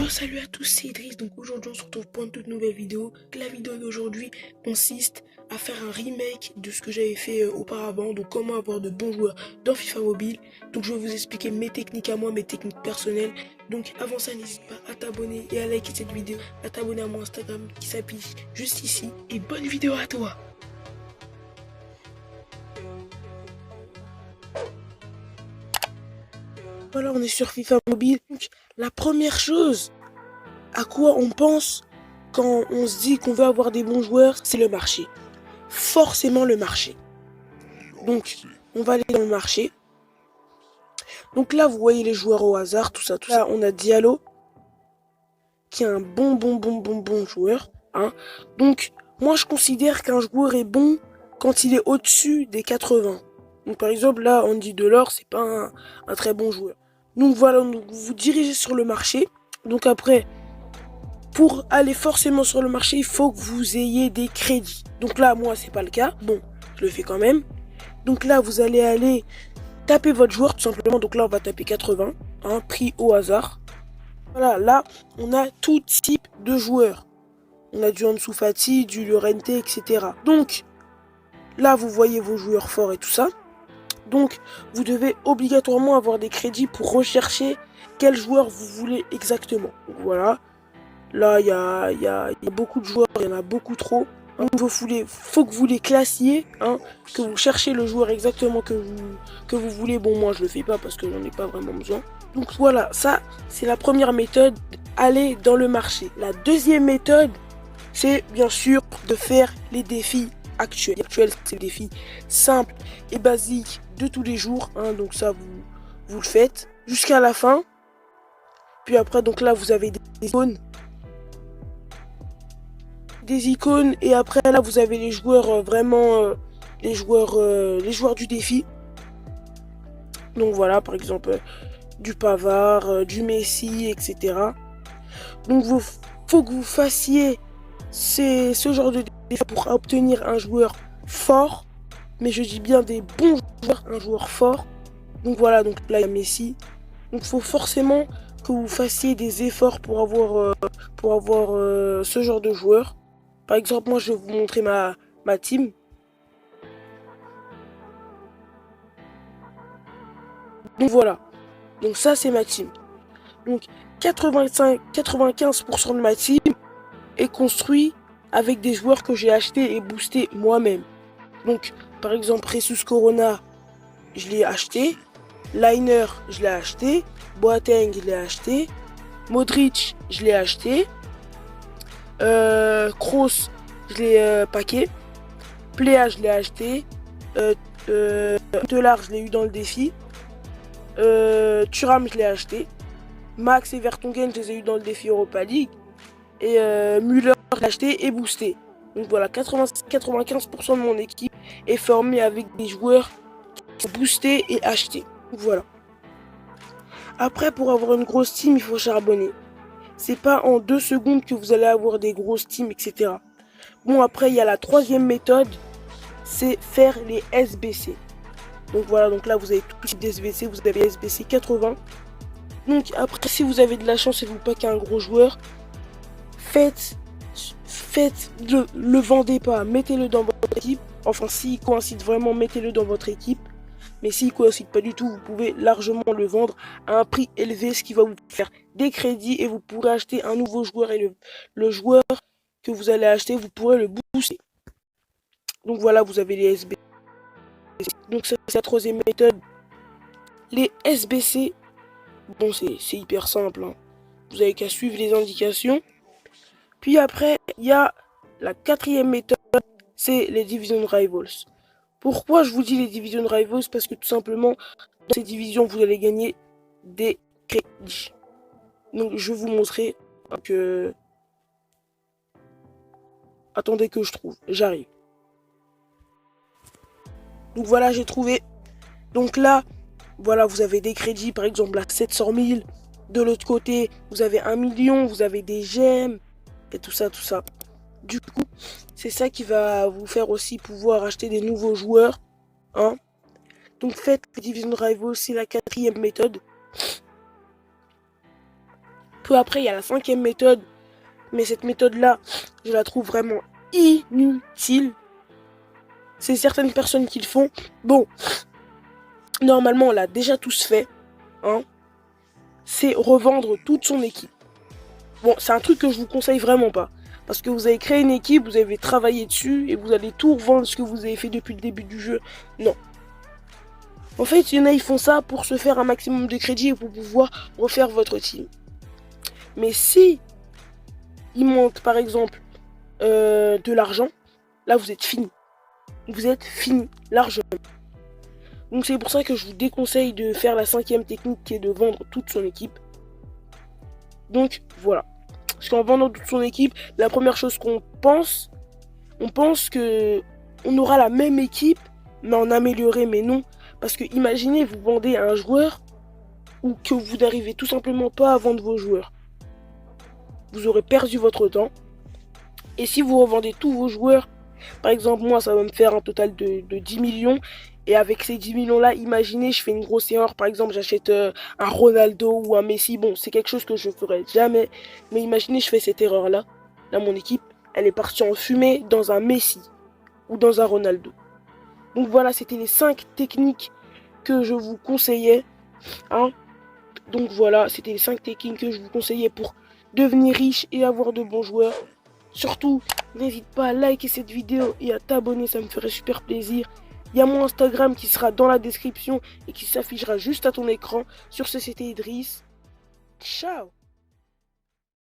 Salut à tous, c'est Idriss. Donc aujourd'hui on se retrouve pour une toute nouvelle vidéo. La vidéo d'aujourd'hui consiste à faire un remake de ce que j'avais fait auparavant. Donc comment avoir de bons joueurs dans FIFA Mobile. Donc je vais vous expliquer mes techniques à moi, mes techniques personnelles. Donc avant ça, n'hésite pas à t'abonner et à liker cette vidéo, à t'abonner à mon Instagram qui s'affiche juste ici. Et bonne vidéo à toi. Voilà, on est sur FIFA Mobile. Donc la première chose à quoi on pense quand on se dit qu'on veut avoir des bons joueurs, c'est le marché. Forcément le marché. Donc, on va aller dans le marché. Donc là, vous voyez les joueurs au hasard, tout ça, tout ça. Là, on a Diallo, qui est un bon joueur. Hein. Donc, moi, je considère qu'un joueur est bon quand il est au-dessus des 80. Donc, par exemple, là, Andy Delors, c'est pas un très bon joueur. Donc, voilà, donc, vous vous dirigez sur le marché. Donc, après, pour aller forcément sur le marché, il faut que vous ayez des crédits. Donc là, moi, c'est pas le cas. Bon, je le fais quand même. Donc là, vous allez aller taper votre joueur tout simplement. Donc là, on va taper 80, hein, prix au hasard. Voilà, là, on a tout type de joueurs. On a du Ansu Fati, du Llorente, etc. Donc, là, vous voyez vos joueurs forts et tout ça. Donc, vous devez obligatoirement avoir des crédits pour rechercher quel joueur vous voulez exactement. Donc voilà. Là, il y a beaucoup de joueurs, il y en a beaucoup trop. Donc, faut que vous les classiez, hein, que vous cherchiez le joueur exactement que vous voulez. Bon, moi, je le fais pas parce que j'en ai pas vraiment besoin. Donc voilà, ça, c'est la première méthode, aller dans le marché. La deuxième méthode, c'est bien sûr de faire les défis actuels. C'est les défis simples et basiques de tous les jours. Hein, donc ça, vous le faites jusqu'à la fin. Puis après, donc là, vous avez des icônes. Et après là vous avez les joueurs les joueurs du défi. Donc voilà, par exemple du Pavard, du Messi, etc. Donc faut que vous fassiez ce genre de défi pour obtenir un joueur fort, mais je dis bien des bons joueurs, un joueur fort. Donc voilà, donc là il y a Messi. Donc il faut forcément que vous fassiez des efforts pour avoir ce genre de joueur. Par exemple, moi, je vais vous montrer ma team. Donc voilà. Donc ça, c'est ma team. Donc 95% de ma team est construit avec des joueurs que j'ai achetés et boostés moi-même. Donc, par exemple, Jesus Corona, je l'ai acheté. Liner, je l'ai acheté. Boateng, je l'ai acheté. Modric, je l'ai acheté. Kroos, je l'ai paqué. Pléa, je l'ai acheté. Telar, je l'ai eu dans le défi. Thuram, je l'ai acheté. Max et Vertonghen, je les ai eu dans le défi Europa League. Et Müller, je l'ai acheté et boosté. Donc voilà, 95% de mon équipe est formée avec des joueurs qui sont boostés et achetés. Donc voilà. Après, pour avoir une grosse team, il faut charbonner. C'est pas en 2 secondes que vous allez avoir des grosses teams, etc. Bon, après, il y a la troisième méthode, c'est faire les SBC. Donc voilà, donc là vous avez tout type d'SBC, vous avez SBC 80. Donc après, si vous avez de la chance et vous paquez un gros joueur, le vendez pas, mettez-le dans votre équipe. Enfin, s'il coïncide vraiment, mettez-le dans votre équipe. Mais s'il coïncide pas du tout, vous pouvez largement le vendre à un prix élevé, ce qui va vous faire des crédits et vous pourrez acheter un nouveau joueur et le joueur que vous allez acheter, vous pourrez le booster. Donc voilà, vous avez les SBC. Donc ça, c'est la troisième méthode. Les SBC, bon, c'est hyper simple. Hein. Vous avez qu'à suivre les indications. Puis après, il y a la quatrième méthode, c'est les Division Rivals. Pourquoi je vous dis les Division Rivals? Parce que tout simplement, dans ces divisions, vous allez gagner des crédits. Donc je vais vous montrer que... Attendez que je trouve, j'arrive. Donc voilà, j'ai trouvé. Donc là, voilà, vous avez des crédits, par exemple, à 700 000. De l'autre côté, vous avez 1 million, vous avez des gemmes, et tout ça, tout ça. Du coup, c'est ça qui va vous faire aussi pouvoir acheter des nouveaux joueurs. Hein. Donc faites les Division Rivals, c'est la quatrième méthode. Peu après, il y a la 5e méthode. Mais cette méthode-là, je la trouve vraiment inutile. C'est certaines personnes qui le font. Bon, normalement, on l'a déjà tous fait. Hein. C'est revendre toute son équipe. Bon, c'est un truc que je vous conseille vraiment pas. Parce que vous avez créé une équipe, vous avez travaillé dessus et vous allez tout revendre ce que vous avez fait depuis le début du jeu. Non. En fait, il y en a, ils font ça pour se faire un maximum de crédit et pour pouvoir refaire votre team. Mais si il manque, par exemple, de l'argent, là, vous êtes fini. Vous êtes fini, largement. Donc c'est pour ça que je vous déconseille de faire la 5e technique qui est de vendre toute son équipe. Donc voilà. Parce qu'en vendant toute son équipe, la première chose qu'on pense, on pense que on aura la même équipe, mais en amélioré, mais non. Parce que imaginez, vous vendez à un joueur ou que vous n'arrivez tout simplement pas à vendre vos joueurs. Vous aurez perdu votre temps. Et si vous revendez tous vos joueurs, par exemple, moi, ça va me faire un total de 10 millions. Et avec ces 10 millions-là, imaginez, je fais une grosse erreur. Par exemple, j'achète un Ronaldo ou un Messi. Bon, c'est quelque chose que je ne ferai jamais. Mais imaginez, je fais cette erreur-là. Là, mon équipe, elle est partie en fumée dans un Messi ou dans un Ronaldo. Donc voilà, c'était les 5 techniques que je vous conseillais. Hein. Donc voilà, c'était les 5 techniques que je vous conseillais pour devenir riche et avoir de bons joueurs. Surtout, n'hésite pas à liker cette vidéo et à t'abonner, ça me ferait super plaisir. Il y a mon Instagram qui sera dans la description et qui s'affichera juste à ton écran. Sur ce, c'était Idriss. Ciao!